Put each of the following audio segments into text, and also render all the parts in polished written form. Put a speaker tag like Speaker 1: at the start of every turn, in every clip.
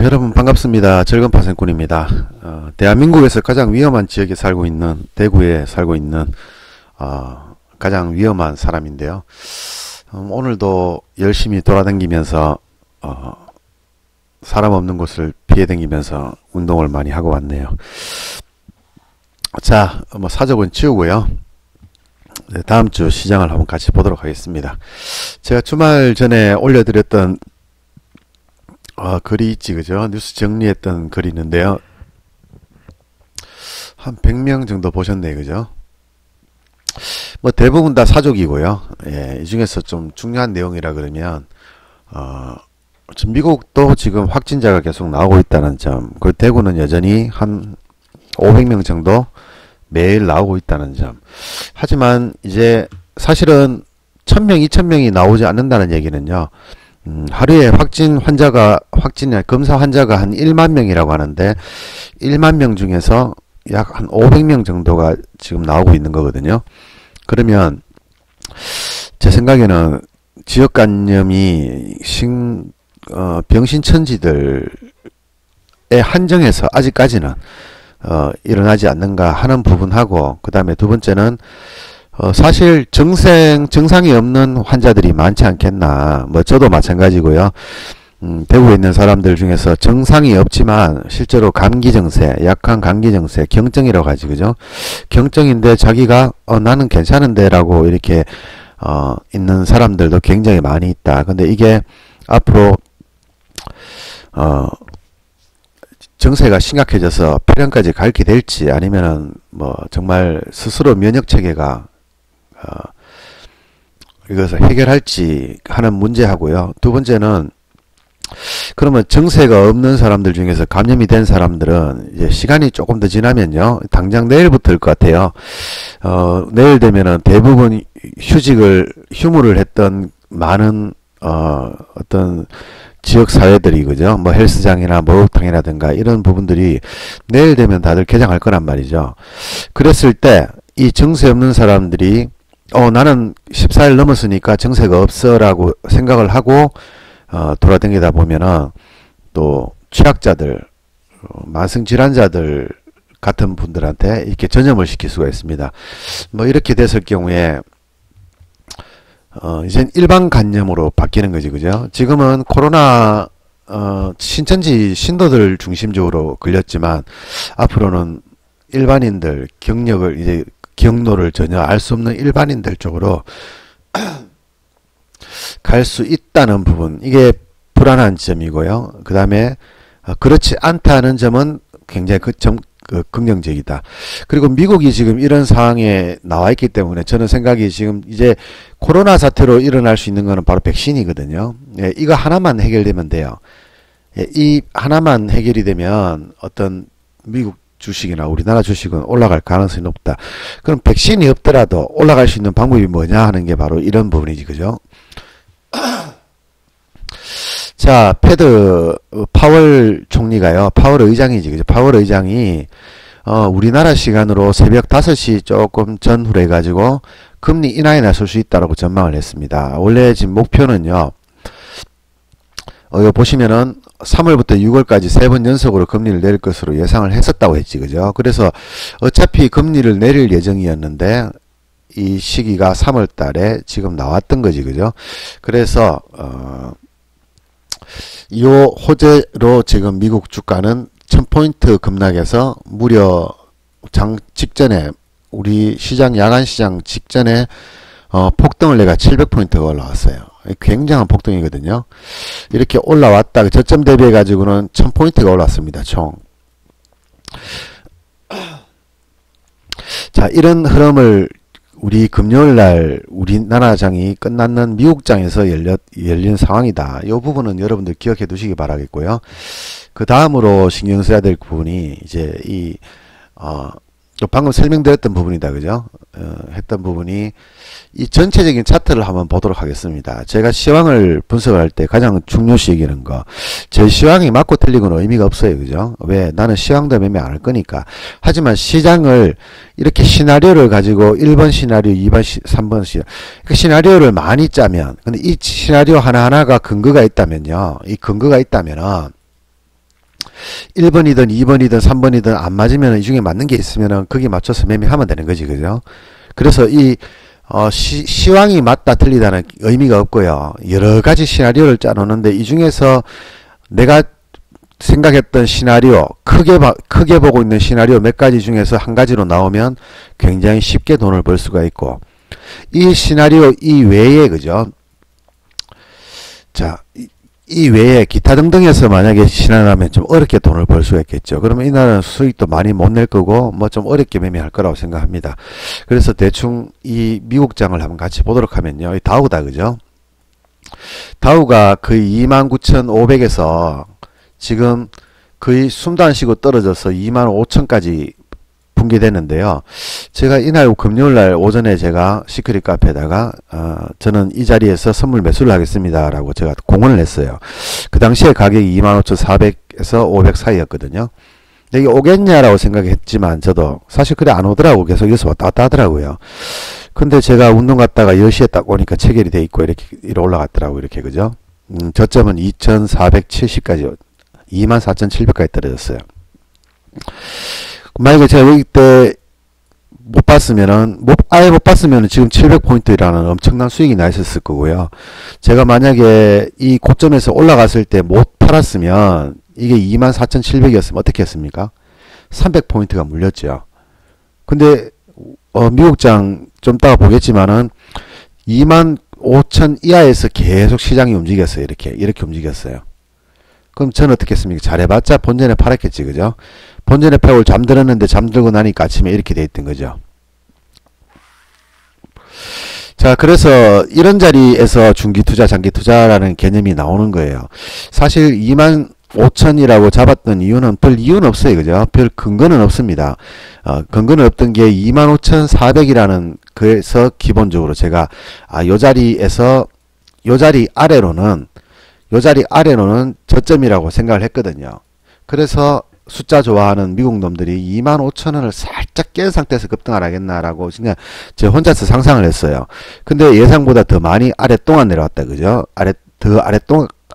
Speaker 1: 여러분 반갑습니다. 즐거운파생꾼입니다. 대한민국에서 가장 위험한 지역에 살고 있는 대구에 살고 있는 가장 위험한 사람인데요. 오늘도 열심히 돌아다니면서 사람 없는 곳을 피해 다니면서 운동을 많이 하고 왔네요. 자, 사족은 치우고요. 네, 다음 주 시장을 한번 같이 보도록 하겠습니다. 제가 주말 전에 올려드렸던 글이 있지, 그죠? 뉴스 정리했던 글이 있는데요. 한 100명 정도 보셨네, 그죠? 대부분 다 사족이고요. 예, 이 중에서 좀 중요한 내용이라 그러면, 미국도 지금 확진자가 계속 나오고 있다는 점, 그리고 대구는 여전히 한 500명 정도 매일 나오고 있다는 점. 하지만 이제 사실은 1000명, 2000명이 나오지 않는다는 얘기는요, 하루에 검사 환자가 한 1만 명이라고 하는데 1만 명 중에서 약 한 500명 정도가 지금 나오고 있는 거거든요. 그러면 제 생각에는 지역 감염이 병신천지들에 한정해서 아직까지는 일어나지 않는가 하는 부분하고, 그 다음에 두 번째는 사실 증상이 없는 환자들이 많지 않겠나. 저도 마찬가지고요. 대구에 있는 사람들 중에서 증상이 없지만 실제로 감기 증세, 약한 감기 증세, 경증이라고 하지, 그죠? 경증인데 자기가 나는 괜찮은데 라고 이렇게 있는 사람들도 굉장히 많이 있다. 근데 이게 앞으로 증세가 심각해져서 폐렴까지 갈게 될지, 아니면은 정말 스스로 면역 체계가 이것을 해결할지 하는 문제하고요. 두 번째는, 그러면 증세가 없는 사람들 중에서 감염이 된 사람들은 이제 시간이 조금 더 지나면요, 당장 내일부터일 것 같아요. 내일 되면은 대부분 휴무를 했던 많은 어떤 지역 사회들이, 그죠? 헬스장이나 목욕탕이라든가 이런 부분들이 내일 되면 다들 개장할 거란 말이죠. 그랬을 때 이 증세 없는 사람들이 나는 14일 넘었으니까 증세가 없어 라고 생각을 하고 돌아다니다 보면은 또 취약자들, 만성질환자들 같은 분들한테 이렇게 전염을 시킬 수가 있습니다. 이렇게 됐을 경우에 이젠 일반 감염으로 바뀌는 거지, 그죠? 지금은 코로나 신천지 신도들 중심적으로 걸렸지만 앞으로는 일반인들 경로를 전혀 알 수 없는 일반인들 쪽으로 갈 수 있다는 부분, 이게 불안한 점이고요. 그 다음에 그렇지 않다는 점은 굉장히 긍정적이다. 그리고 미국이 지금 이런 상황에 나와 있기 때문에 저는 생각이 지금 이제 코로나 사태로 일어날 수 있는 거는 바로 백신이거든요. 예, 이거 하나만 해결되면 돼요. 예, 이 하나만 해결이 되면 어떤 미국 주식이나 우리나라 주식은 올라갈 가능성이 높다. 그럼 백신이 없더라도 올라갈 수 있는 방법이 뭐냐 하는 게 바로 이런 부분이지, 그죠? 자, 파월 총리가요, 파월 의장이지, 그죠? 파월 의장이 우리나라 시간으로 새벽 5시 조금 전후로 해가지고 금리 인하에 나설 수 있다라고 전망을 했습니다. 원래 지금 목표는요, 여기 보시면은 3월부터 6월까지 3번 연속으로 금리를 내릴 것으로 예상을 했었다고 했지, 그죠? 그래서 어차피 금리를 내릴 예정이었는데 이 시기가 3월 달에 지금 나왔던 거지, 그죠? 그래서 이 호재로 지금 미국 주가는 1000포인트 급락해서 무려 장 직전에, 우리 시장, 야간 시장 직전에 폭등을 내가 700포인트가 올라왔어요. 굉장한 폭등이거든요. 이렇게 올라왔다, 저점 대비해 가지고는 1000포인트가 올랐습니다, 총. 자, 이런 흐름을 우리 금요일날 우리나라장이 끝났는 미국장에서 열린 상황이다. 이 부분은 여러분들 기억해 두시기 바라겠고요. 그 다음으로 신경 써야 될 부분이 이제 방금 설명드렸던 부분이다, 그죠? 했던 부분이 이 전체적인 차트를 한번 보도록 하겠습니다. 제가 시황을 분석을 할 때 가장 중요시 여기는 거, 제 시황이 맞고 틀리고는 의미가 없어요, 그죠? 왜? 나는 시황도 매매 안 할 거니까. 하지만 시장을 이렇게 시나리오를 가지고 1번 시나리오, 2번 3번 시나리오, 그 시나리오를 많이 짜면, 근데 이 시나리오 하나하나가 근거가 있다면요, 이 근거가 있다면은 1번이든 2번이든 3번이든 안 맞으면 이 중에 맞는 게 있으면은 거기에 맞춰서 매매하면 되는 거지, 그죠? 그래서 시황이 맞다 틀리다는 의미가 없고요. 여러 가지 시나리오를 짜놓는데 이 중에서 내가 생각했던 시나리오, 크게 보고 있는 시나리오 몇 가지 중에서 한 가지로 나오면 굉장히 쉽게 돈을 벌 수가 있고, 이 시나리오 이외에, 그죠? 자, 이 외에 기타 등등에서 만약에 시나리오라면 좀 어렵게 돈을 벌 수가 있겠죠. 그러면 이날은 수익도 많이 못 낼 거고 뭐 좀 어렵게 매매할 거라고 생각합니다. 그래서 대충 이 미국장을 한번 같이 보도록 하면요. 이 다우다, 그죠? 다우가 거의 29,500에서 지금 거의 숨도 안 쉬고 떨어져서 25,000까지 붕괴됐는데요. 제가 이날 금요일날 오전에 제가 시크릿 카페에다가 저는 이 자리에서 선물 매수를 하겠습니다 라고 제가 공언을 했어요. 그 당시에 가격이 25,400에서 500 사이였거든요. 근데 이게 오겠냐라고 생각했지만 저도 사실 그래 안 오더라고. 계속 여기서 왔다 갔다 하더라고요. 근데 제가 운동 갔다가 10시에 딱 오니까 체결이 돼 있고 이렇게 올라갔더라고, 이렇게, 그죠? 저점은 2,470까지 24,700까지 떨어졌어요. 만약에 제가 여기 때 못 봤으면은, 아예 못 봤으면은 지금 700포인트라는 엄청난 수익이 나 있었을 거고요. 제가 만약에 이 고점에서 올라갔을 때 못 팔았으면 이게 24,700이었으면 어떻게 했습니까? 300포인트가 물렸죠. 근데, 미국장 좀 따가 보겠지만은 25,000 이하에서 계속 시장이 움직였어요. 이렇게 움직였어요. 그럼 저는 어떻게 했습니까? 잘해봤자 본전에 팔았겠지, 그죠? 본전에 팔고 잠들었는데 잠들고 나니까 아침에 이렇게 돼 있던 거죠. 자, 그래서 이런 자리에서 중기투자, 장기투자라는 개념이 나오는 거예요. 사실 25,000이라고 잡았던 이유는 별 이유는 없어요, 그죠? 별 근거는 없습니다. 근거는 없던 게 25,400이라는 그래서 기본적으로 제가 요 자리에서 요 자리 아래로는 저점이라고 생각을 했거든요. 그래서 숫자 좋아하는 미국 놈들이 25,000원을 살짝 깬 상태에서 급등을 하겠나라고 그냥 제 혼자서 상상을 했어요. 근데 예상보다 더 많이 아랫동안 내려왔다, 그죠?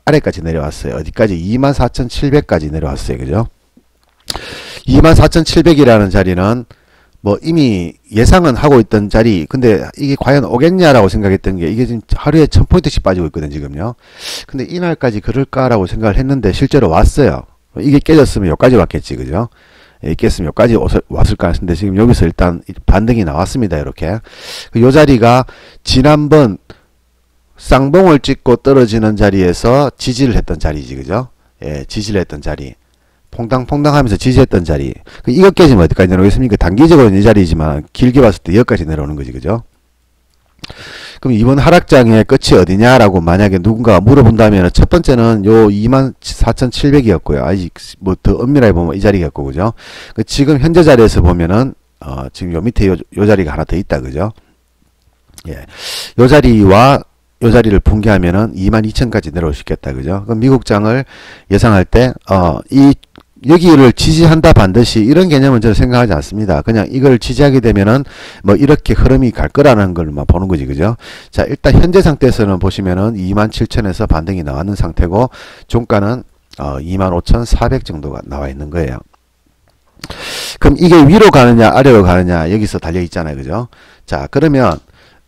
Speaker 1: 아래까지 내려왔어요. 어디까지? 24,700까지 내려왔어요, 그죠? 24,700이라는 자리는 뭐 이미 예상은 하고 있던 자리, 근데 이게 과연 오겠냐라고 생각했던 게 이게 지금 하루에 1000포인트씩 빠지고 있거든, 지금요. 근데 이날까지 그럴까라고 생각을 했는데 실제로 왔어요. 이게 깨졌으면 여기까지 왔겠지, 그죠? 깼으면 여기까지 왔을 것 같은데 지금 여기서 일단 반등이 나왔습니다, 이렇게. 요 자리가 지난번 쌍봉을 찍고 떨어지는 자리에서 지지를 했던 자리지, 그죠? 예, 지지를 했던 자리. 퐁당퐁당 하면서 지지했던 자리. 이거 깨지면 어디까지 내려오겠습니까? 단기적으로는 이 자리지만 길게 봤을 때 여기까지 내려오는 거지, 그죠? 그럼 이번 하락장의 끝이 어디냐라고 만약에 누군가 물어본다면 첫 번째는 요 24,700이었고요. 아직 뭐 더 엄밀하게 보면 이 자리겠고, 그죠? 지금 현재 자리에서 보면은 지금 요 밑에 요 자리가 하나 더 있다, 그죠? 예. 요 자리와 요 자리를 붕괴하면은 22,000까지 내려올 수 있겠다, 그죠? 그럼 미국장을 예상할 때 여기를 지지한다 반드시 이런 개념은 저는 생각하지 않습니다. 그냥 이걸 지지하게 되면은 뭐 이렇게 흐름이 갈 거라는 걸만 보는 거지, 그죠? 자, 일단 현재 상태에서는 보시면은 27,000에서 반등이 나왔는 상태고 종가는 25,400 정도가 나와 있는 거예요. 그럼 이게 위로 가느냐 아래로 가느냐 여기서 달려 있잖아요, 그죠? 자, 그러면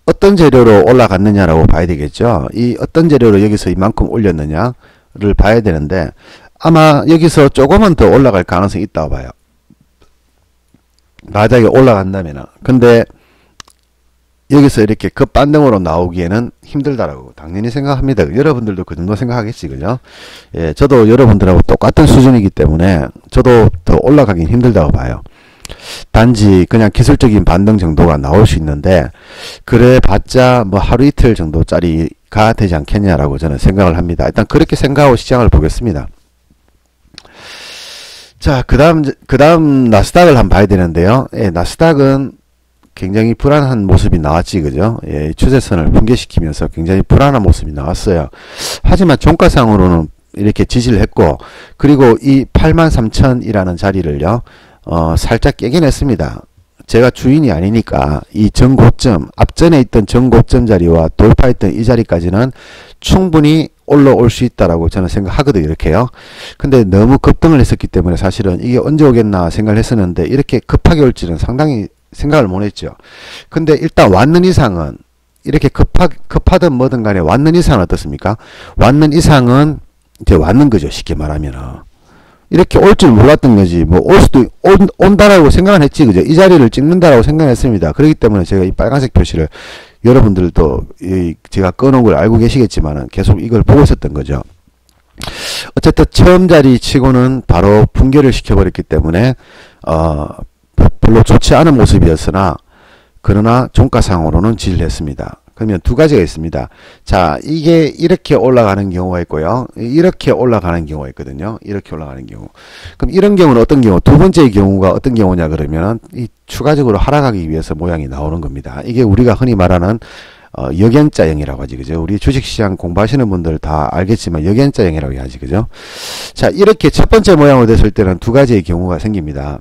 Speaker 1: 어떤 재료로 올라갔느냐라고 봐야 되겠죠. 이 어떤 재료로 여기서 이만큼 올렸느냐를 봐야 되는데 아마 여기서 조금은 더 올라갈 가능성이 있다고 봐요. 만약에 올라간다면은. 근데 여기서 이렇게 급반등으로 나오기에는 힘들다라고 당연히 생각합니다. 여러분들도 그 정도 생각하겠지, 그죠? 예, 저도 여러분들하고 똑같은 수준이기 때문에 저도 더 올라가긴 힘들다고 봐요. 단지 그냥 기술적인 반등 정도가 나올 수 있는데 그래 봤자 뭐 하루 이틀 정도짜리가 되지 않겠냐라고 저는 생각을 합니다. 일단 그렇게 생각하고 시장을 보겠습니다. 자, 그 다음 나스닥을 한번 봐야 되는데요. 예, 나스닥은 굉장히 불안한 모습이 나왔지, 그죠? 예, 추세선을 붕괴시키면서 굉장히 불안한 모습이 나왔어요. 하지만 종가상으로는 이렇게 지지를 했고, 그리고 이 83,000이라는 자리를요, 살짝 깨긴 했습니다. 제가 주인이 아니니까 이 전고점, 앞전에 있던 전고점 자리와 돌파했던 이 자리까지는 충분히 올라올 수 있다라고 저는 생각하거든요. 이렇게요. 근데 너무 급등을 했었기 때문에 사실은 이게 언제 오겠나 생각을 했었는데 이렇게 급하게 올지는 상당히 생각을 못 했죠. 근데 일단 왔는 이상은 이렇게 급하든 뭐든 간에 왔는 이상은 어떻습니까? 왔는 이상은 이제 왔는 거죠. 쉽게 말하면은. 이렇게 올 줄 몰랐던 거지. 뭐 올 수도 온다라고 생각은 했지. 그죠? 이 자리를 찍는다라고 생각했습니다. 그렇기 때문에 제가 이 빨간색 표시를 여러분들도 제가 꺼놓은 걸 알고 계시겠지만은 계속 이걸 보고 있었던 거죠. 어쨌든 처음 자리 치고는 바로 붕괴를 시켜버렸기 때문에 별로 좋지 않은 모습이었으나 그러나 종가상으로는 지지했습니다. 그러면 두 가지가 있습니다. 자, 이게 이렇게 올라가는 경우가 있고요. 이렇게 올라가는 경우가 있거든요. 이렇게 올라가는 경우. 그럼 이런 경우는 어떤 경우? 두 번째 경우가 어떤 경우냐 그러면 이 추가적으로 하락하기 위해서 모양이 나오는 겁니다. 이게 우리가 흔히 말하는 역연자형이라고 하지, 그죠? 우리 주식시장 공부하시는 분들 다 알겠지만 역연자형이라고 하지, 그죠? 자, 이렇게 첫 번째 모양으로 됐을 때는 두 가지의 경우가 생깁니다.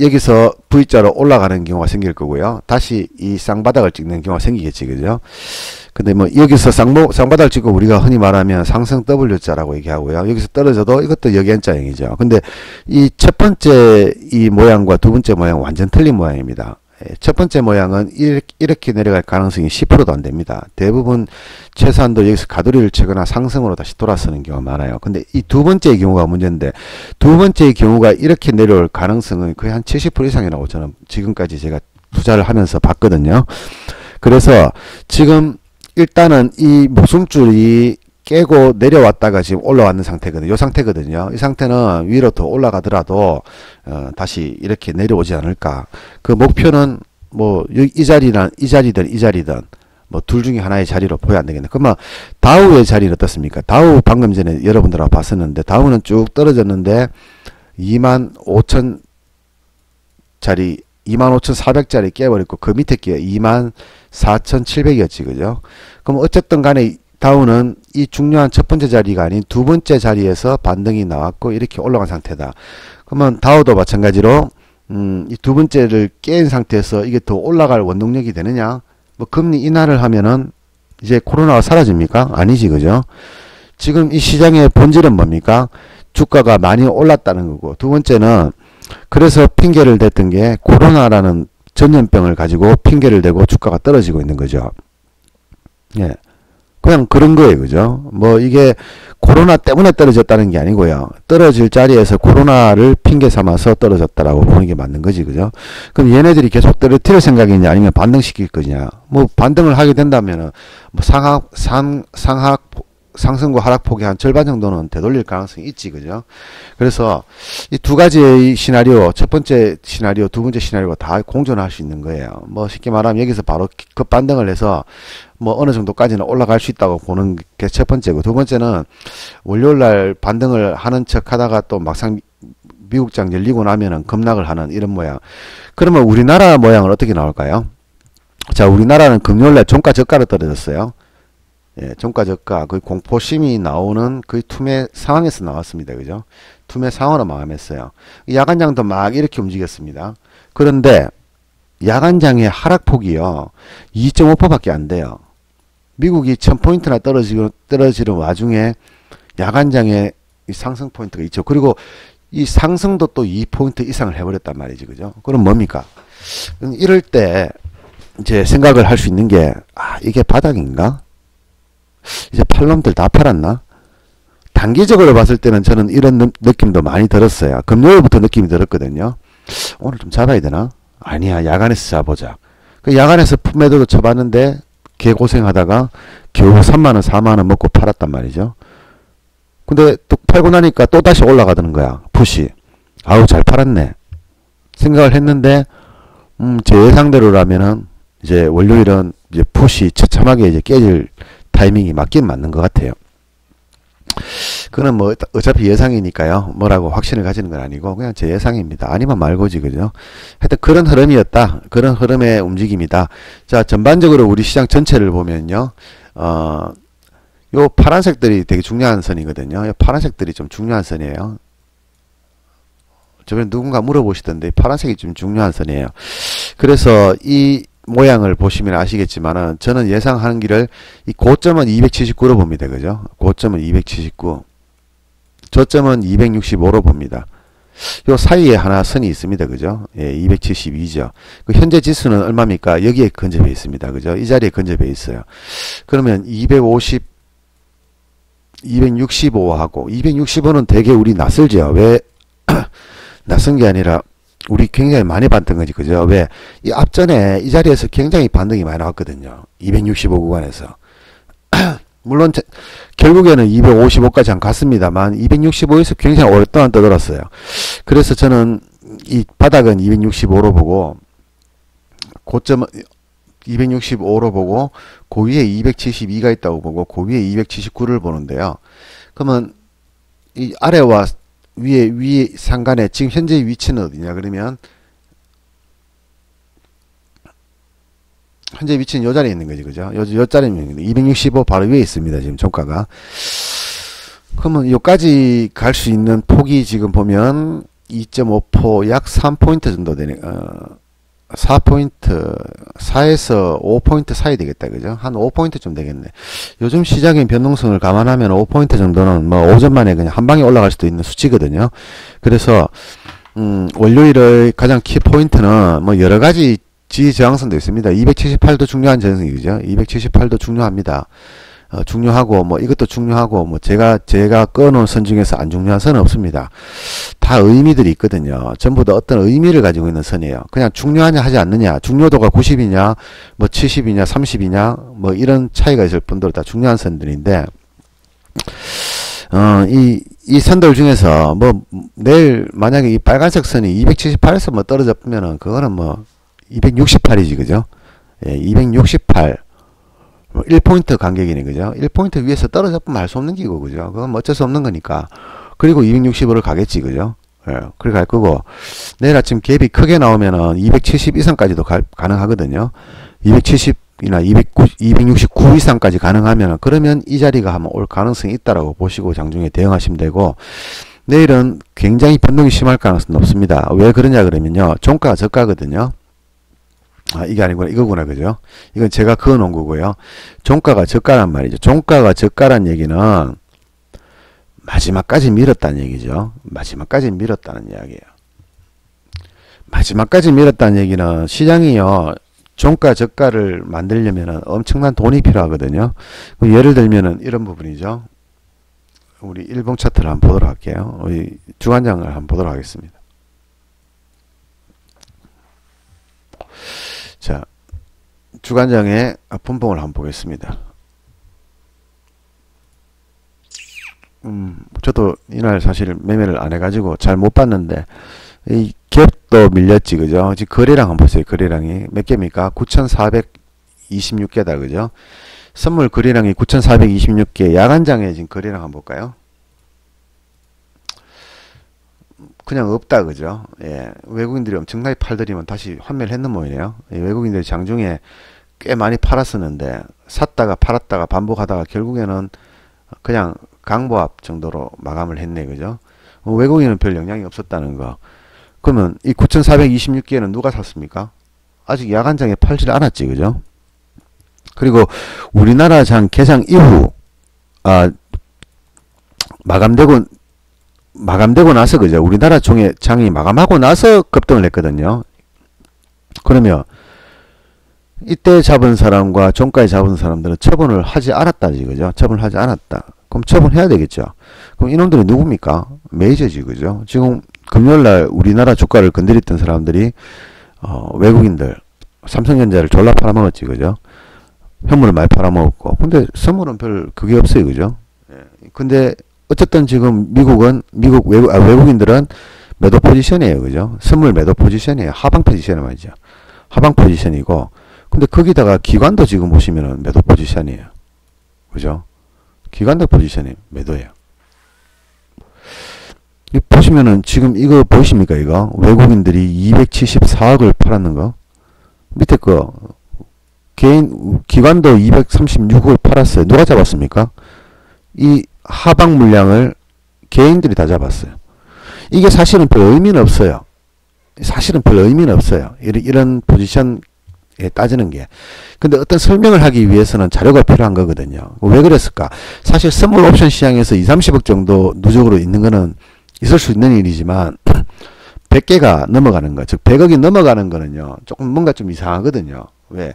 Speaker 1: 여기서 V자로 올라가는 경우가 생길 거고요. 다시 이 쌍바닥을 찍는 경우가 생기겠지, 그죠? 근데 뭐 여기서 쌍바닥을 찍고 우리가 흔히 말하면 상승 W자라고 얘기하고요. 여기서 떨어져도 이것도 역연자형이죠. 근데 이 첫 번째 이 모양과 두 번째 모양은 완전 틀린 모양입니다. 첫 번째 모양은 이렇게 내려갈 가능성이 10%도 안 됩니다. 대부분 최소한도 여기서 가돌이를 치거나 상승으로 다시 돌아서는 경우가 많아요. 근데 이 두 번째의 경우가 문제인데 두 번째의 경우가 이렇게 내려올 가능성은 거의 한 70% 이상이라고 저는 지금까지 제가 투자를 하면서 봤거든요. 그래서 지금 일단은 이 목숨줄이 깨고 내려왔다가 지금 올라왔는 상태거든요. 이 상태거든요. 이 상태는 위로 더 올라가더라도 다시 이렇게 내려오지 않을까. 그 목표는 뭐 이 자리든 이 자리든 뭐 둘 중에 하나의 자리로 보여야 안 되겠네. 그러면 다우의 자리는 어떻습니까? 다우 방금 전에 여러분들하고 봤었는데 다우는 쭉 떨어졌는데 25,000짜리 25,400짜리 깨버렸고 그 밑에 게 24,700이었지, 그죠? 그럼 어쨌든 간에 다우는 이 중요한 첫 번째 자리가 아닌 두 번째 자리에서 반등이 나왔고 이렇게 올라간 상태다. 그러면 다우도 마찬가지로 이 두 번째를 깬 상태에서 이게 더 올라갈 원동력이 되느냐? 뭐 금리 인하를 하면은 이제 코로나가 사라집니까? 아니지, 그죠? 지금 이 시장의 본질은 뭡니까? 주가가 많이 올랐다는 거고, 두 번째는 그래서 핑계를 댔던 게 코로나라는 전염병을 가지고 핑계를 대고 주가가 떨어지고 있는 거죠. 예. 그냥 그런 거예요, 그죠? 뭐 이게 코로나 때문에 떨어졌다는 게 아니고요. 떨어질 자리에서 코로나를 핑계 삼아서 떨어졌다라고 보는 게 맞는 거지, 그죠? 그럼 얘네들이 계속 떨어뜨릴 생각이냐 아니면 반등시킬 거냐? 뭐 반등을 하게 된다면은 뭐 상승과 하락폭의 한 절반 정도는 되돌릴 가능성이 있지, 그죠? 그래서 이 두 가지의 시나리오, 첫 번째 시나리오, 두 번째 시나리오가 다 공존할 수 있는 거예요. 뭐 쉽게 말하면 여기서 바로 급반등을 해서 뭐 어느 정도까지는 올라갈 수 있다고 보는 게 첫 번째고, 두 번째는 월요일날 반등을 하는 척 하다가 또 막상 미국장 열리고 나면은 급락을 하는 이런 모양. 그러면 우리나라 모양은 어떻게 나올까요? 자, 우리나라는 금요일날 종가 저가로 떨어졌어요. 예, 종가 저가, 그 공포심이 나오는 그 투매 상황에서 나왔습니다. 그죠? 투매 상황으로 마감했어요. 야간장도 막 이렇게 움직였습니다. 그런데 야간장의 하락폭이요, 2.5%밖에 안 돼요. 미국이 1000포인트나 떨어지는 와중에 야간장의 이 상승 포인트가 있죠. 그리고 이 상승도 또 2포인트 이상을 해버렸단 말이지, 그죠? 그럼 뭡니까? 이럴 때 이제 생각을 할 수 있는 게, 이게 바닥인가? 이제 팔놈들 다 팔았나? 단기적으로 봤을 때는 저는 이런 느낌도 많이 들었어요. 금요일부터 느낌이 들었거든요. 오늘 좀 잡아야 되나? 아니야, 야간에서 잡아보자. 그 야간에서 매도도 쳐봤는데 개고생하다가 겨우 3만원 4만원 먹고 팔았단 말이죠. 근데 또 팔고 나니까 또 다시 올라가더는 거야, 푸시. 아우, 잘 팔았네 생각을 했는데 제 예상대로라면은 이제 월요일은 이제 푸시 처참하게 이제 깨질 타이밍이 맞긴 맞는 것 같아요. 그는 뭐 어차피 예상이니까요, 뭐라고 확신을 가지는 건 아니고 그냥 제 예상입니다. 아니면 말고지, 그죠? 하여튼 그런 흐름이었다. 그런 흐름의 움직임이다. 자, 전반적으로 우리 시장 전체를 보면요, 요 파란색들이 되게 중요한 선이거든요. 요 파란색들이 좀 중요한 선이에요. 저번에 누군가 물어보시던데 파란색이 좀 중요한 선이에요. 그래서 이 모양을 보시면 아시겠지만은 저는 예상하는 길을 이 고점은 279로 봅니다. 그죠? 고점은 279, 저점은 265로 봅니다. 요 사이에 하나 선이 있습니다. 그죠? 예, 272죠. 그 현재 지수는 얼마입니까? 여기에 근접해 있습니다. 그죠? 이 자리에 근접해 있어요. 그러면 265하고 265는 되게 우리 낯설죠. 왜 낯선 게 아니라 우리 굉장히 많이 봤던 거지. 그죠? 왜 이 앞전에 이 자리에서 굉장히 반등이 많이 나왔거든요. 265 구간에서. 물론 결국에는 255까지 안 갔습니다만 265에서 굉장히 오랫동안 떠돌았어요. 그래서 저는 이 바닥은 265로 보고 고점은 265로 보고 그 위에 272가 있다고 보고 그 위에 279를 보는데요. 그러면 이 아래와 위에 상간에 지금 현재 위치는 어디냐 그러면 현재 위치는 요 자리에 있는 거지, 그죠? 요 자리면 265 바로 위에 있습니다, 지금 종가가. 그러면 요까지 갈 수 있는 폭이 지금 보면 2.5포 약 3포인트 정도 되네. 4포인트, 4에서 5포인트 사이 되겠다, 그죠? 한 5포인트 좀 되겠네. 요즘 시장의 변동성을 감안하면 5포인트 정도는 뭐 오전 만에 그냥 한 방에 올라갈 수도 있는 수치거든요. 그래서, 월요일의 가장 키포인트는 뭐 여러 가지 지저항선도 있습니다. 278도 중요한 저항선이죠. 278도 중요합니다. 중요하고 뭐 이것도 중요하고 뭐 제가 꺼놓은 선 중에서 안 중요한 선은 없습니다. 다 의미들이 있거든요. 전부 다 어떤 의미를 가지고 있는 선이에요. 그냥 중요하냐 하지 않느냐, 중요도가 90이냐 뭐 70이냐 30이냐 뭐 이런 차이가 있을 뿐더러 다 중요한 선들인데 이 선들 중에서 뭐 내일 만약에 이 빨간색 선이 278에서 뭐 떨어졌으면은 그거는 뭐 268이지, 그죠? 예, 268. 1포인트 간격이네, 그죠? 1포인트 위에서 떨어졌으면 할 수 없는 기고, 그죠? 그건 뭐 어쩔 수 없는 거니까. 그리고 265를 가겠지, 그죠? 예, 그래 갈 거고. 내일 아침 갭이 크게 나오면은 270 이상까지도 가능하거든요. 270이나 269 이상까지 가능하면은, 그러면 이 자리가 한번 올 가능성이 있다라고 보시고 장중에 대응하시면 되고, 내일은 굉장히 변동이 심할 가능성이 높습니다. 왜 그러냐 그러면요. 종가가 저가거든요. 이게 아니구나. 이거구나. 그죠? 이건 제가 그어 놓은 거고요. 종가가 저가란 말이죠. 종가가 저가란 얘기는 마지막까지 밀었다는 얘기죠. 마지막까지 밀었다는 이야기예요. 마지막까지 밀었다는 얘기는 시장이요. 종가 저가를 만들려면 엄청난 돈이 필요하거든요. 예를 들면은 이런 부분이죠. 우리 일봉 차트를 한번 보도록 할게요. 우리 주간장을 한번 보도록 하겠습니다. 자, 주간장의 분봉을 한번 보겠습니다. 저도 이날 사실 매매를 안 해가지고 잘 못 봤는데, 이 갭도 밀렸지, 그죠? 지금 거래량 한번 보세요. 거래량이 몇 개입니까? 9,426개다, 그죠? 선물 거래량이 9,426개. 야간장에 지금 거래량 한번 볼까요? 그냥 없다, 그죠? 예, 외국인들이 엄청나게 팔들이면 다시 환매를 했는 모양이네요. 예, 외국인들이 장중에 꽤 많이 팔았었는데 샀다가 팔았다가 반복하다가 결국에는 그냥 강보합 정도로 마감을 했네, 그죠? 외국인은 별 영향이 없었다는 거. 그러면 이 9,426개는 누가 샀습니까? 아직 야간장에 팔질 않았지, 그죠? 그리고 우리나라 장 개장 이후 마감되고 나서, 그죠? 우리나라 장이 마감하고 나서 급등을 했거든요. 그러면 이때 잡은 사람과 종가에 잡은 사람들은 처분을 하지 않았다지, 그죠? 처분을 하지 않았다. 그럼 처분해야 되겠죠. 그럼 이놈들이 누굽니까? 메이저지, 그죠? 지금 금요일날 우리나라 주가를 건드렸던 사람들이 외국인들, 삼성전자를 졸라 팔아먹었지, 그죠? 현물을 많이 팔아먹었고. 근데 선물은 별 그게 없어요, 그죠? 근데 어쨌든 지금 외국인들은 매도 포지션이에요, 그죠? 선물 매도 포지션이에요. 하방 포지션 말이죠. 하방 포지션이고, 근데 거기다가 기관도 지금 보시면은 매도 포지션이에요, 그죠? 기관도 포지션이 매도예요. 보시면은 지금 이거 보이십니까? 이거 외국인들이 274억을 팔았는 거. 밑에 거 기관도 236억을 팔았어요. 누가 잡았습니까? 이 하방 물량을 개인들이 다 잡았어요. 이게 사실은 별 의미는 없어요. 사실은 별 의미는 없어요. 이런 포지션 따지는 게. 근데 어떤 설명을 하기 위해서는 자료가 필요한 거거든요. 왜 그랬을까? 사실 선물 옵션 시장에서 2, 30억 정도 누적으로 있는 거는 있을 수 있는 일이지만 100개가 넘어가는 거, 즉 100억이 넘어가는 거는요. 조금 뭔가 좀 이상하거든요. 왜?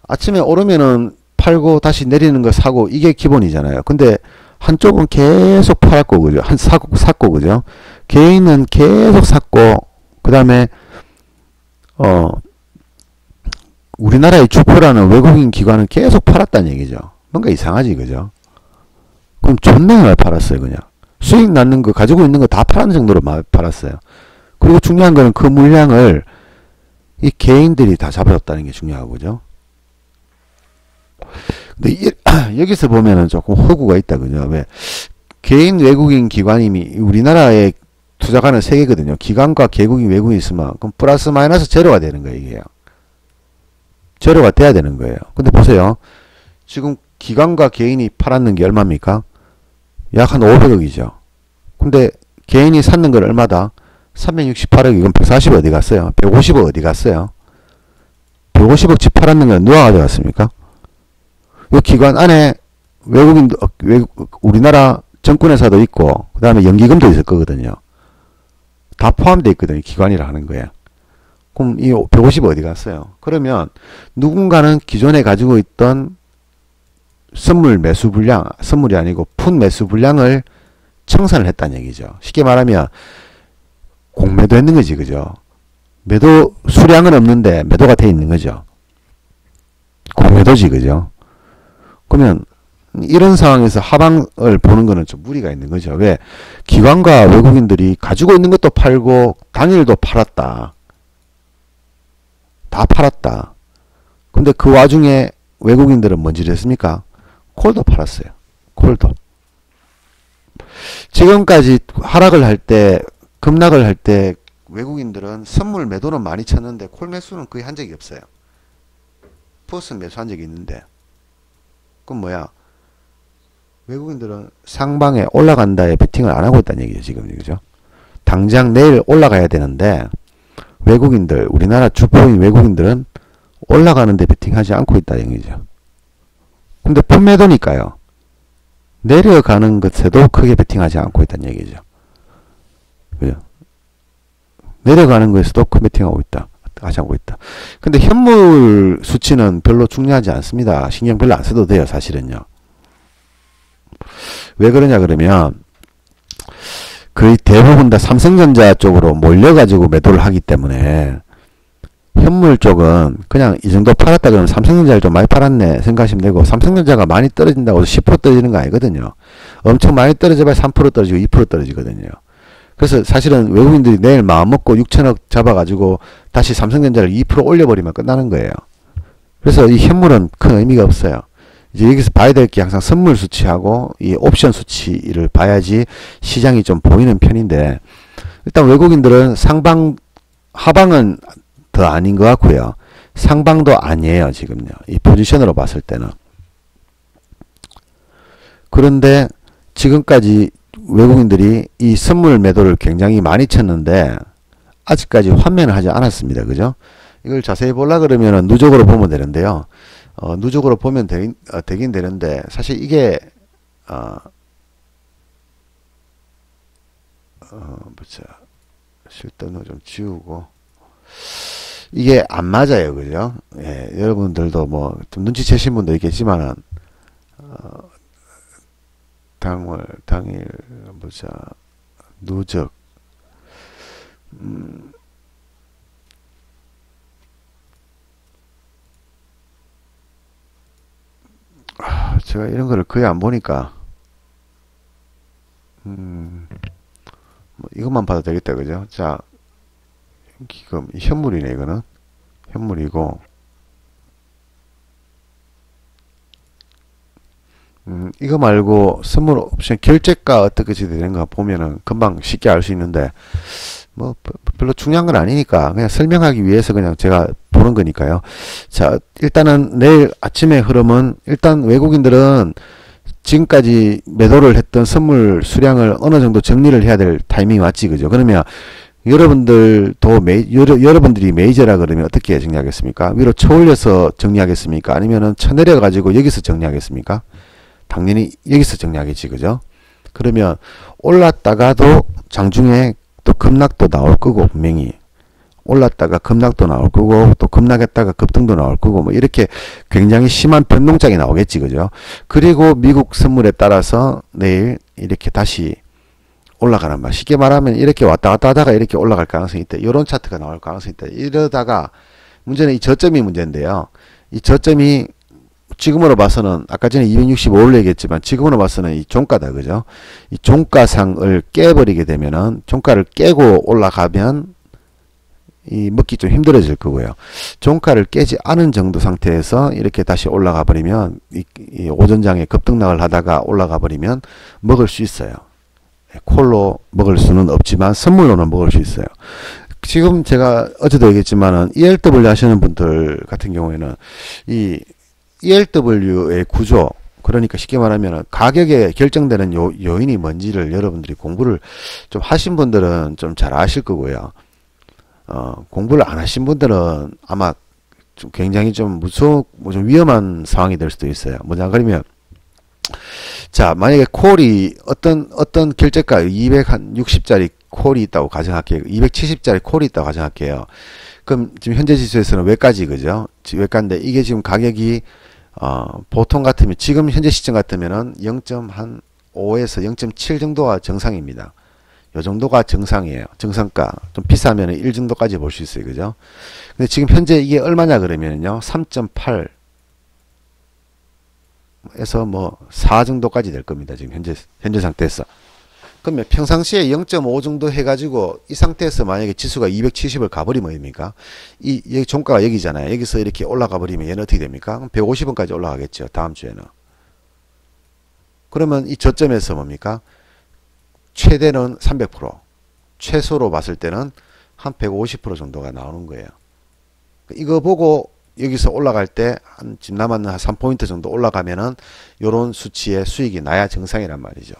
Speaker 1: 아침에 오르면은 팔고 다시 내리는 거 사고 이게 기본이잖아요. 근데 한쪽은 계속 팔았고 그죠? 샀고 그죠? 개인은 계속 샀고 그다음에 우리나라의 주포라는 외국인 기관은 계속 팔았다는 얘기죠. 뭔가 이상하지 그죠? 그럼 존나 많이 팔았어요 그냥. 수익 낳는 거 가지고 있는 거 다 팔았는 정도로 많이 팔았어요. 그리고 중요한 거는 그 물량을 이 개인들이 다 잡아줬다는 게 중요하고 그죠? 근데 여기서 보면은 조금 허구가 있다 그죠? 왜? 개인 외국인 기관이 우리나라에 투자가는 세 개거든요. 기관과 개국인 외국인이 있으면 그럼 플러스 마이너스 제로가 되는 거예요 이게요. 제로가 돼야 되는 거예요. 근데 보세요. 지금 기관과 개인이 팔았는 게 얼마입니까? 약 한 500억이죠. 근데 개인이 샀는 건 얼마다? 368억. 이건 140억 어디 갔어요? 150억 어디 갔어요? 150억치 팔았는 건 누가 가져갔습니까? 이 기관 안에 외국인도, 우리나라 정권회사도 있고, 그 다음에 연기금도 있을 거거든요. 다 포함되어 있거든요. 기관이라 하는 거예요. 그럼 이 150억 어디 갔어요? 그러면 누군가는 기존에 가지고 있던 선물 매수 분량, 선물이 아니고 푼 매수 분량을 청산을 했다는 얘기죠. 쉽게 말하면 공매도 했는 거지, 그죠? 매도 수량은 없는데 매도가 돼 있는 거죠. 공매도지, 그죠? 그러면 이런 상황에서 하방을 보는 거는 좀 무리가 있는 거죠. 왜? 기관과 외국인들이 가지고 있는 것도 팔고 당일도 팔았다. 다 팔았다. 근데 그 와중에 외국인들은 뭔지 했습니까? 콜도 팔았어요. 콜도. 지금까지 하락을 할 때, 급락을 할 때 외국인들은 선물 매도는 많이 쳤는데 콜 매수는 거의 한 적이 없어요. 푸스 매수한 적이 있는데. 그럼 뭐야? 외국인들은 상방에 올라간다에 베팅을 안 하고 있다는 얘기죠. 지금. 그죠? 당장 내일 올라가야 되는데 외국인들, 우리나라 주포인 외국인들은 올라가는데 베팅하지 않고 있다는 얘기죠. 근데 풋매도니까요. 내려가는 것에도 크게 베팅하지 않고 있다는 얘기죠. 그죠? 내려가는 것에서도 큰 베팅하고 있다. 하지 않고 있다. 근데 현물 수치는 별로 중요하지 않습니다. 신경 별로 안 써도 돼요. 사실은요. 왜 그러냐 그러면 거의 대부분 다 삼성전자 쪽으로 몰려가지고 매도를 하기 때문에 현물 쪽은 그냥 이 정도 팔았다 그러면 삼성전자를 좀 많이 팔았네 생각하시면 되고, 삼성전자가 많이 떨어진다고 해서 10% 떨어지는 거 아니거든요. 엄청 많이 떨어져봐야 3% 떨어지고 2% 떨어지거든요. 그래서 사실은 외국인들이 내일 마음먹고 6천억 잡아가지고 다시 삼성전자를 2% 올려버리면 끝나는 거예요. 그래서 이 현물은 큰 의미가 없어요. 이제 여기서 봐야 될 게 항상 선물 수치하고 이 옵션 수치를 봐야지 시장이 좀 보이는 편인데, 일단 외국인들은 하방은 더 아닌 것 같고요. 상방도 아니에요, 지금요. 이 포지션으로 봤을 때는. 그런데 지금까지 외국인들이 이 선물 매도를 굉장히 많이 쳤는데 아직까지 환매는 하지 않았습니다. 그죠? 이걸 자세히 보려 그러면 누적으로 보면 되는데요. 누적으로 보면 되긴 되는데, 사실 이게 보자. 실등을 좀 지우고, 이게 안 맞아요. 그죠? 예, 여러분들도 뭐 좀 눈치채신 분도 있겠지만은 당일 보자. 누적 제가 이런 거를 거의 안 보니까 뭐 이것만 봐도 되겠다. 그죠? 자, 지금 현물이네. 이거는 현물이고, 이거 말고 선물 옵션 결제가 어떻게 되는가 보면은 금방 쉽게 알 수 있는데, 뭐 별로 중요한 건 아니니까 그냥 설명하기 위해서 그냥 제가 보는 거니까요. 자, 일단은 내일 아침의 흐름은, 일단 외국인들은 지금까지 매도를 했던 선물 수량을 어느 정도 정리를 해야 될 타이밍이 왔지. 그죠? 그러면 여러분들이 메이저라 그러면 어떻게 정리하겠습니까? 위로 쳐올려서 정리하겠습니까? 아니면은 쳐내려 가지고 여기서 정리하겠습니까? 당연히 여기서 정리하겠지, 그죠? 그러면 올랐다가도 장중에 또 급락도 나올 거고, 분명히 올랐다가 급락도 나올 거고, 또 급락했다가 급등도 나올 거고, 뭐 이렇게 굉장히 심한 변동장이 나오겠지, 그죠? 그리고 미국 선물에 따라서 내일 이렇게 다시 올라가는 말. 쉽게 말하면 이렇게 왔다 갔다 하다가 이렇게 올라갈 가능성이 있다. 이런 차트가 나올 가능성이 있다. 이러다가 문제는 이 저점이 문제인데요. 이 저점이 지금으로 봐서는 아까 전에 265를 얘기했지만 지금으로 봐서는 이 종가다, 그죠? 이 종가상을 깨버리게 되면은 종가를 깨고 올라가면 이 먹기 좀 힘들어질 거고요. 종가를 깨지 않은 정도 상태에서 이렇게 다시 올라가 버리면 이 오전장에 급등락을 하다가 올라가 버리면 먹을 수 있어요. 콜로 먹을 수는 없지만 선물로는 먹을 수 있어요. 지금 제가 어제도 얘기했지만은 ELW 하시는 분들 같은 경우에는 이 ELW의 구조, 그러니까 쉽게 말하면 가격에 결정되는 요인이 뭔지를 여러분들이 공부를 좀 하신 분들은 좀 잘 아실 거고요. 공부를 안 하신 분들은 아마 좀 굉장히 좀 좀 위험한 상황이 될 수도 있어요. 뭐냐 그러면 자, 만약에 콜이 어떤 결제가 260짜리 콜이 있다고 가정할게요. 270짜리 콜이 있다고 가정할게요. 그럼 지금 현재 지수에서는 외까지, 그죠? 외가인데 이게 지금 가격이 보통 같으면 지금 현재 시점 같으면은 0.5에서 0.7 정도가 정상입니다. 요 정도가 정상이에요. 정상가. 좀 비싸면 1 정도까지 볼 수 있어요. 그죠? 근데 지금 현재 이게 얼마냐 그러면요. 3.8 에서 뭐 4 정도까지 될 겁니다. 지금 현재 상태에서. 그러면 평상시에 0.5 정도 해가지고 이 상태에서 만약에 지수가 270을 가버리면 뭡니까? 여기 종가가 여기잖아요. 여기서 이렇게 올라가 버리면 얘는 어떻게 됩니까? 150원까지 올라가겠죠. 다음 주에는. 그러면 이 저점에서 뭡니까? 최대는 300%, 최소로 봤을 때는 한 150% 정도가 나오는 거예요. 이거 보고 여기서 올라갈 때 한 지금 남았는 한 3포인트 정도 올라가면은 요런 수치의 수익이 나야 정상이란 말이죠.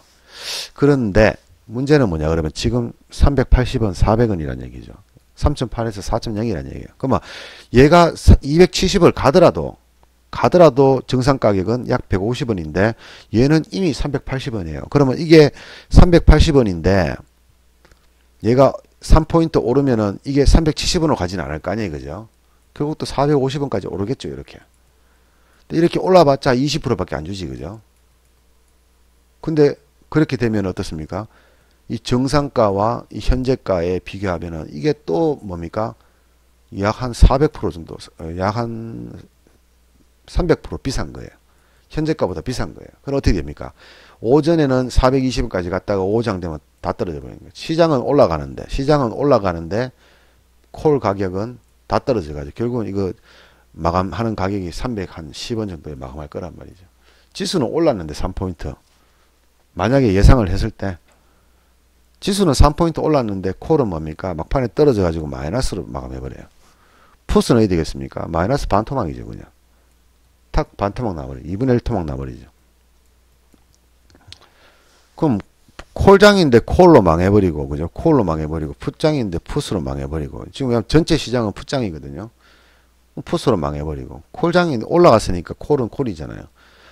Speaker 1: 그런데 문제는 뭐냐 그러면 지금 380원, 400원이란 얘기죠. 3.8에서 4.0이란 얘기예요. 그러면 얘가 270을 가더라도 정상 가격은 약 150원인데 얘는 이미 380원이에요. 그러면 이게 380원인데 얘가 3포인트 오르면은 이게 370원으로 가진 않을 거 아니에요. 그죠? 결국 또 450원까지 오르겠죠. 이렇게 올라봤자 20%밖에 안 주지. 그죠? 근데 그렇게 되면 어떻습니까? 이 정상가와 이 현재가에 비교하면은 이게 또 뭡니까? 약 한 400% 정도, 약 한 300% 비싼 거예요. 현재가보다 비싼 거예요. 그럼 어떻게 됩니까? 오전에는 420원까지 갔다가 오장 되면 다 떨어져 버리는 거예요. 시장은 올라가는데 콜 가격은 다 떨어져가지고 결국은 이거 마감하는 가격이 310원 정도에 마감할 거란 말이죠. 지수는 올랐는데 3포인트. 만약에 예상을 했을 때 지수는 3포인트 올랐는데 콜은 뭡니까? 막판에 떨어져가지고 마이너스로 마감해버려요. 풋은 어디 되겠습니까? 마이너스 반토막이죠. 그냥 탁 반토막 나버리죠. 2분의 1 토막 나버리죠. 그럼 콜장인데 콜로 망해버리고, 그죠? 콜로 망해버리고, 풋장인데 풋으로 망해버리고, 지금 그냥 전체 시장은 풋장이거든요. 풋으로 망해버리고, 콜장인데 올라갔으니까 콜은 콜이잖아요.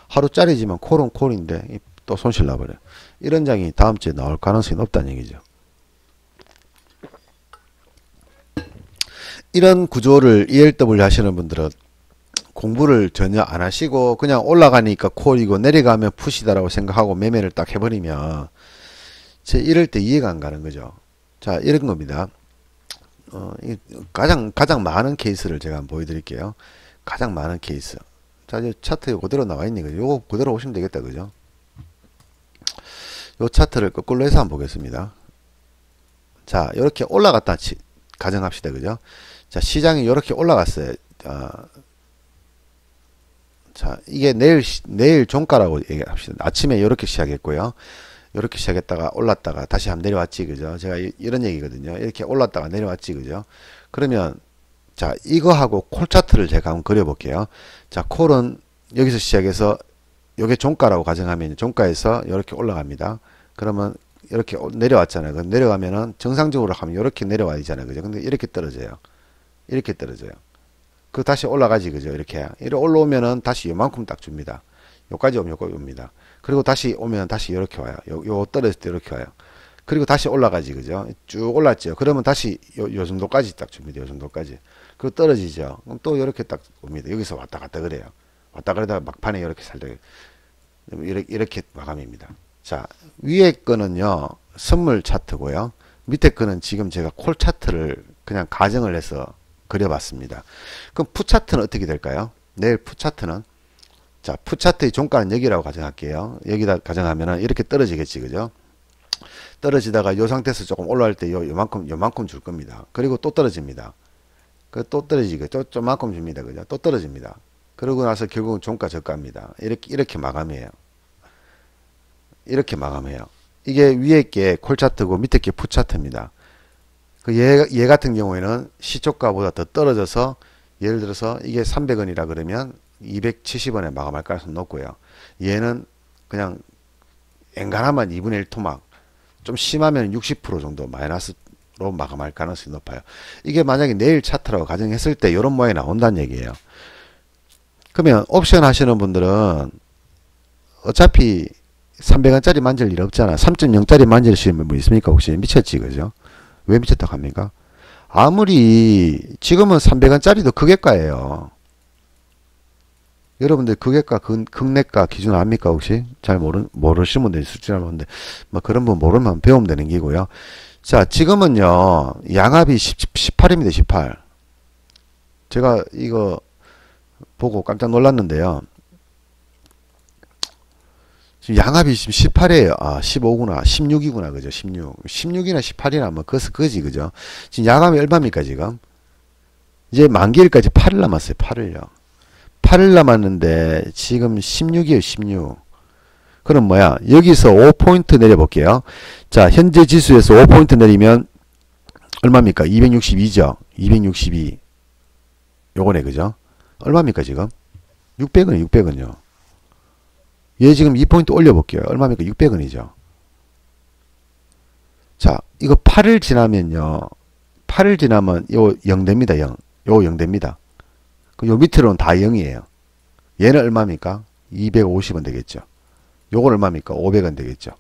Speaker 1: 하루짜리지만 콜은 콜인데 또 손실 나버려요. 이런 장이 다음 주에 나올 가능성이 높다는 얘기죠. 이런 구조를 ELW 하시는 분들은 공부를 전혀 안 하시고 그냥 올라가니까 콜이고 내려가면 풋이다라고 생각하고 매매를 딱 해버리면 이럴 때 이해가 안 가는 거죠. 자, 이런 겁니다. 가장 많은 케이스를 제가 한번 보여드릴게요. 가장 많은 케이스. 자, 이제 차트에 그대로 나와 있는 거죠. 요거 그대로 오시면 되겠다, 그죠? 요 차트를 거꾸로 해서 한번 보겠습니다. 자, 이렇게 올라갔다 가정합시다, 그죠? 자, 시장이 이렇게 올라갔어요. 자, 이게 내일 종가라고 얘기합시다. 아침에 이렇게 시작했고요. 이렇게 시작했다가 올랐다가 다시 한번 내려왔지, 그죠? 제가 이런 얘기거든요. 이렇게 올랐다가 내려왔지, 그죠? 그러면 자, 이거하고 콜 차트를 제가 한번 그려볼게요. 자, 콜은 여기서 시작해서 요게 종가라고 가정하면 종가에서 이렇게 올라갑니다. 그러면 이렇게 내려왔잖아요. 내려가면은 정상적으로 하면 이렇게 내려와야 되잖아요. 그죠? 근데 이렇게 떨어져요. 이렇게 떨어져요. 그 다시 올라가지. 그죠? 이렇게 올라오면은 다시 요만큼 딱 줍니다. 요까지 오면 요까지 옵니다. 그리고 다시 오면 다시 이렇게 와요. 요 떨어질 때 이렇게 와요. 그리고 다시 올라가지. 그죠? 쭉 올랐죠. 그러면 다시 요 정도까지 딱 줍니다. 요 정도까지. 그리고 떨어지죠. 그럼 또 이렇게 딱 옵니다. 여기서 왔다 갔다 그래요. 왔다 그러다가 막판에 이렇게 살짝 이렇게 마감입니다. 자, 위에 거는요 선물 차트고요. 밑에 거는 지금 제가 콜 차트를 그냥 가정을 해서 그려봤습니다. 그럼 푸 차트는 어떻게 될까요? 내일 푸 차트는, 자, 푸 차트의 종가는 여기라고 가정할게요. 여기다 가정하면은 이렇게 떨어지겠지. 그죠? 떨어지다가 요 상태에서 조금 올라갈 때 요만큼 줄 겁니다. 그리고 또 떨어집니다. 그 또 떨어지고 좀만큼 줍니다. 그죠? 또 떨어집니다. 그러고 나서 결국은 종가 저가입니다. 이렇게 마감이에요. 이렇게 마감해요. 이게 위에 게 콜 차트고 밑에 게 푸 차트입니다. 얘 같은 경우에는 시초가보다 더 떨어져서, 예를 들어서 이게 300원이라 그러면 270원에 마감할 가능성이 높고요. 얘는 그냥 엔간하면 2분의 1 토막, 좀 심하면 60% 정도 마이너스로 마감할 가능성이 높아요. 이게 만약에 내일 차트라고 가정했을 때 이런 모양이 나온다는 얘기예요. 그러면 옵션 하시는 분들은 어차피 300원짜리 만질 일 없잖아. 3.0짜리 만지시는 분 있습니까? 혹시 미쳤지, 그죠? 왜 미쳤다고 합니까? 아무리 지금은 300원짜리도 극액가예요. 여러분들 극액가, 극내가 기준 압니까? 혹시 잘 모르시는 분들 있을지 모르는데 뭐 그런 분 모르면 배우면 되는 기고요. 자, 지금은요 양압이 18입니다. 18. 제가 이거 보고 깜짝 놀랐는데요. 지금 양압이 지금 18이에요. 아, 15구나. 16이구나. 그죠? 16. 16이나 18이나 뭐, 그지, 그죠? 지금 양압이 얼마입니까, 지금? 이제 만기일까지 8일 남았어요. 8일요. 8일 남았는데, 지금 16이에요, 16. 그럼 뭐야? 여기서 5포인트 내려볼게요. 자, 현재 지수에서 5포인트 내리면, 얼마입니까? 262죠? 262. 요거네, 그죠? 얼마입니까, 지금? 600원, 600원요. 얘 지금 2포인트 올려볼게요. 얼마입니까? 600원이죠. 자, 이거 8을 지나면요. 8을 지나면 요 0 됩니다. 0. 요 0 됩니다. 요 밑으로는 다 0이에요. 얘는 얼마입니까? 250원 되겠죠. 요건 얼마입니까? 500원 되겠죠.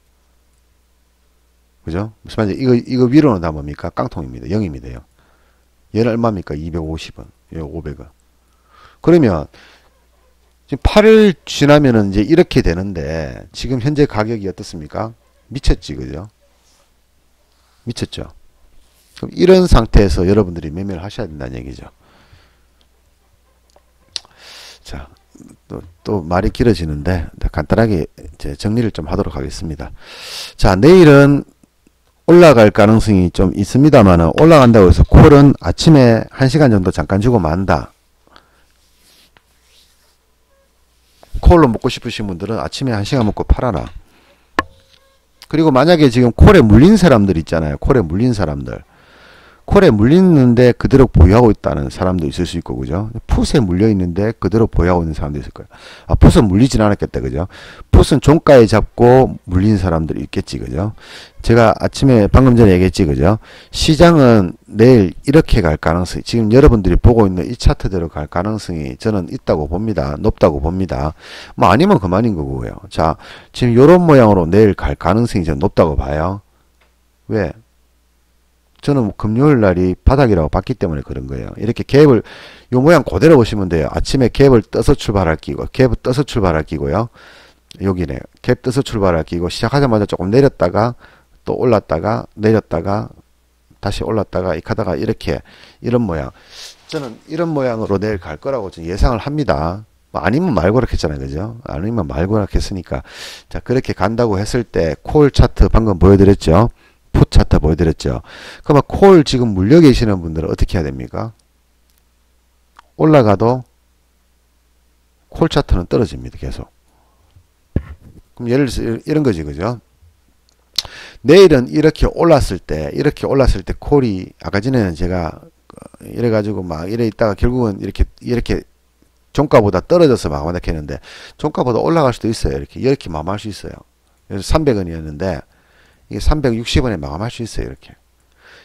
Speaker 1: 그죠? 무슨 말인지 이거 위로는 다 뭡니까? 깡통입니다. 0입니다. 0. 얘는 얼마입니까? 250원. 요 500원. 그러면 지금 8을 지나면은 이제 이렇게 되는데 지금 현재 가격이 어떻습니까? 미쳤지, 그죠? 미쳤죠. 그럼 이런 상태에서 여러분들이 매매를 하셔야 된다는 얘기죠. 자, 또 말이 길어지는데 간단하게 이제 정리를 좀 하도록 하겠습니다. 자, 내일은 올라갈 가능성이 좀 있습니다만은 올라간다고 해서 콜은 아침에 1시간 정도 잠깐 주고 만다. 콜로 먹고 싶으신 분들은 아침에 1시간 먹고 팔아라. 그리고 만약에 지금 콜에 물린 사람들 있잖아요. 콜에 물린 사람들. 콜에 물리는데 그대로 보유하고 있다는 사람도 있을 수 있고, 그죠? 풋에 물려 있는데 그대로 보유하고 있는 사람도 있을 거예요. 아, 풋은 물리진 않았겠다, 그죠? 풋은 종가에 잡고 물린 사람들이 있겠지, 그죠? 제가 아침에 방금 전에 얘기했지, 그죠? 시장은 내일 이렇게 갈 가능성이, 지금 여러분들이 보고 있는 이 차트대로 갈 가능성이 저는 있다고 봅니다. 높다고 봅니다. 뭐 아니면 그만인 거고요. 자, 지금 요런 모양으로 내일 갈 가능성이 저는 높다고 봐요. 왜? 저는 금요일 날이 바닥이라고 봤기 때문에 그런 거예요. 이렇게 갭을, 요 모양 그대로 보시면 돼요. 아침에 갭을 떠서 출발할 끼고, 갭을 떠서 출발할 끼고요. 여기네. 갭 떠서 출발할 끼고, 시작하자마자 조금 내렸다가, 또 올랐다가, 내렸다가, 다시 올랐다가, 하다가 이렇게, 이런 모양. 저는 이런 모양으로 내일 갈 거라고 좀 예상을 합니다. 아니면 말고락 했잖아요. 그죠? 아니면 말고락 했으니까. 자, 그렇게 간다고 했을 때, 콜 차트 방금 보여드렸죠? 풋 차트 보여드렸죠. 그러면 콜 지금 물려 계시는 분들은 어떻게 해야 됩니까? 올라가도 콜 차트는 떨어집니다. 계속. 그럼 예를 들어서 이런 거지, 그죠? 내일은 이렇게 올랐을 때 콜이, 아까 전에는 제가 이래가지고 막 이래 있다가 결국은 이렇게 종가보다 떨어져서 마감하게 했는데, 종가보다 올라갈 수도 있어요. 이렇게 마감할 수 있어요. 그래서 300원이었는데, 이게 360원에 마감할 수 있어요. 이렇게.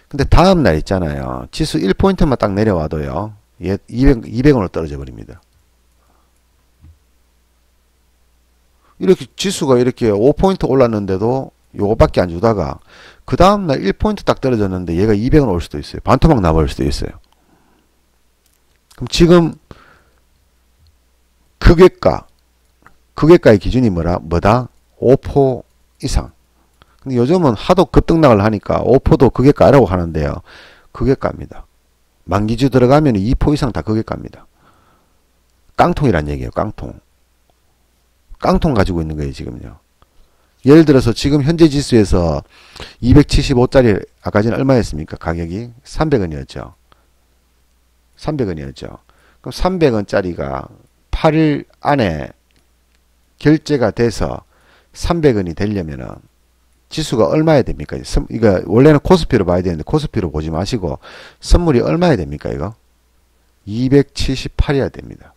Speaker 1: 근데 다음날 있잖아요. 지수 1포인트만 딱 내려와도요. 얘 200원으로 떨어져 버립니다. 이렇게 지수가 이렇게 5포인트 올랐는데도 요거밖에 안 주다가 그 다음날 1포인트 딱 떨어졌는데 얘가 200원 올 수도 있어요. 반토막 나버릴 수도 있어요. 그럼 지금 극외가의 기준이 뭐다? 5포 이상. 근데 요즘은 하도 급등락을 하니까 5포도 극외가라고 하는데요. 극외가입니다. 만기주 들어가면 2포 이상 다 극외가입니다. 깡통이란 얘기예요. 깡통. 깡통 가지고 있는 거예요. 지금요. 예를 들어서 지금 현재 지수에서 275짜리 아까 전에 얼마였습니까? 가격이 300원이었죠. 300원이었죠. 그럼 300원짜리가 8일 안에 결제가 돼서 300원이 되려면은 지수가 얼마야 됩니까? 이거 원래는 코스피로 봐야 되는데 코스피로 보지 마시고 선물이 얼마야 됩니까? 이거 278이어야 됩니다.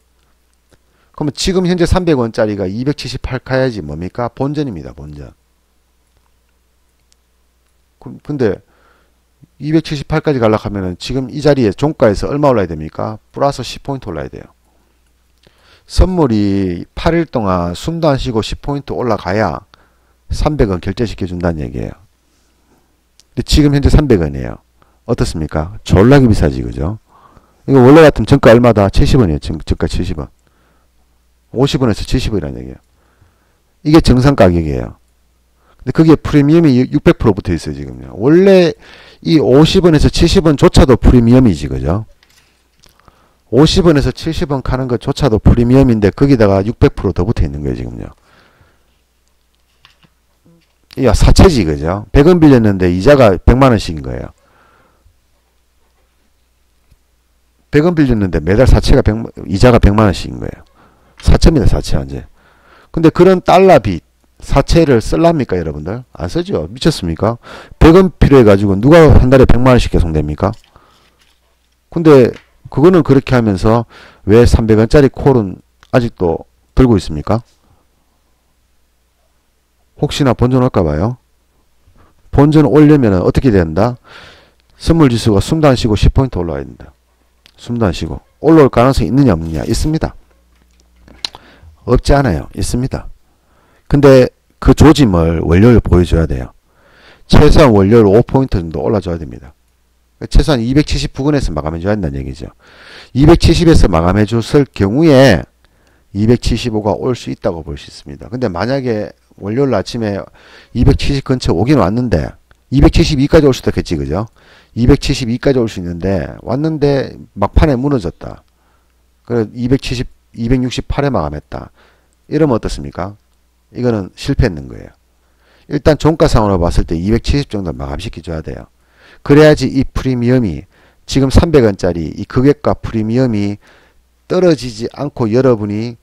Speaker 1: 그러면 지금 현재 300원짜리가 278 가야지 뭡니까? 본전입니다. 본전. 근데 278까지 가려고 하면은 지금 이 자리에 종가에서 얼마 올라야 됩니까? 플러스 10포인트 올라야 돼요. 선물이 8일 동안 숨도 안 쉬고 10포인트 올라가야 300원 결제시켜 준다는 얘기예요. 근데 지금 현재 300원이에요. 어떻습니까? 졸라게 비싸지, 그죠? 이거 원래 같으면 정가 얼마다? 70원이에요. 정가 70원. 50원에서 70원이라는 얘기예요. 이게 정상 가격이에요. 근데 그게 프리미엄이 600% 붙어 있어요, 지금요. 원래 이 50원에서 70원조차도 프리미엄이지, 그죠? 50원에서 70원 가는 것조차도 프리미엄인데 거기다가 600% 더 붙어 있는 거예요, 지금요. 야, 사채지, 그죠? 100원 빌렸는데 이자가 100만원씩인 거예요. 100원 빌렸는데 매달 이자가 100만원씩인 거예요. 사채입니다, 사채, 완전. 근데 그런 달러 빚, 사채를 쓸랍니까, 여러분들? 안 쓰죠? 미쳤습니까? 100원 필요해가지고 누가 한 달에 100만원씩 계속 냅니까? 근데 그거는 그렇게 하면서 왜 300원짜리 콜은 아직도 들고 있습니까? 혹시나 본전 올까봐요. 본전 오려면 어떻게 된다? 선물지수가 숨도 안 쉬고 10포인트 올라와야 된다. 숨도 안 쉬고. 올라올 가능성이 있느냐 없느냐? 있습니다. 없지 않아요. 있습니다. 근데 그 조짐을 월요일 보여줘야 돼요. 최소한 월요일 5포인트 정도 올라줘야 됩니다. 최소한 279원에서 마감해줘야 한다는 얘기죠. 270에서 마감해줬을 경우에 275가 올 수 있다고 볼 수 있습니다. 근데 만약에 월요일 아침에 270 근처 오긴 왔는데 272까지 올 수도 있겠지, 그죠? 272까지 올 수 있는데 왔는데 막판에 무너졌다. 그래 268에 마감했다. 이러면 어떻습니까? 이거는 실패했는 거예요. 일단 종가상으로 봤을 때 270 정도 마감시켜줘야 돼요. 그래야지 이 프리미엄이 지금 300원짜리 이 금액과 프리미엄이 떨어지지 않고 여러분이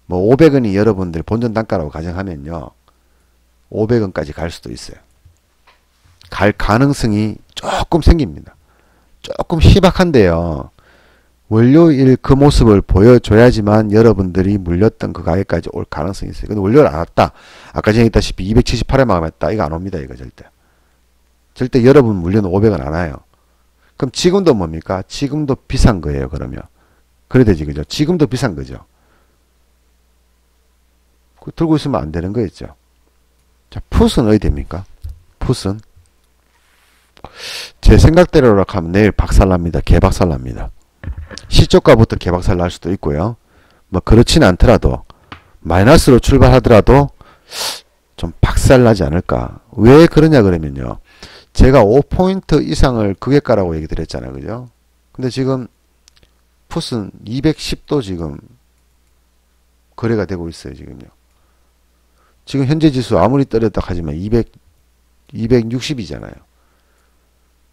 Speaker 1: 뭐 500원이 여러분들 본전 단가라고 가정하면요. 500원까지 갈 수도 있어요. 갈 가능성이 조금 생깁니다. 조금 희박한데요. 월요일 그 모습을 보여줘야지만 여러분들이 물렸던 그 가격까지 올 가능성이 있어요. 근데 월요일 안 왔다. 아까 전에 했다시피 278에 마감했다. 이거 안 옵니다. 이거 절대. 절대 여러분 물려는 500원 안 와요. 그럼 지금도 뭡니까? 지금도 비싼 거예요. 그러면. 그래 되지, 그죠? 지금도 비싼 거죠. 들고 있으면 안 되는 거였죠. 자, 풋은 어디 됩니까? 풋은 제 생각대로 하면 내일 박살납니다. 개박살납니다. 시초가부터 개박살 날 수도 있고요. 뭐 그렇진 않더라도 마이너스로 출발하더라도 좀 박살나지 않을까. 왜 그러냐 그러면요. 제가 5포인트 이상을 극외가라고 얘기 드렸잖아요. 그죠? 근데 지금 풋은 210도 지금 거래가 되고 있어요. 지금요. 지금 현재 지수 아무리 떨어졌다 하지만 260이잖아요.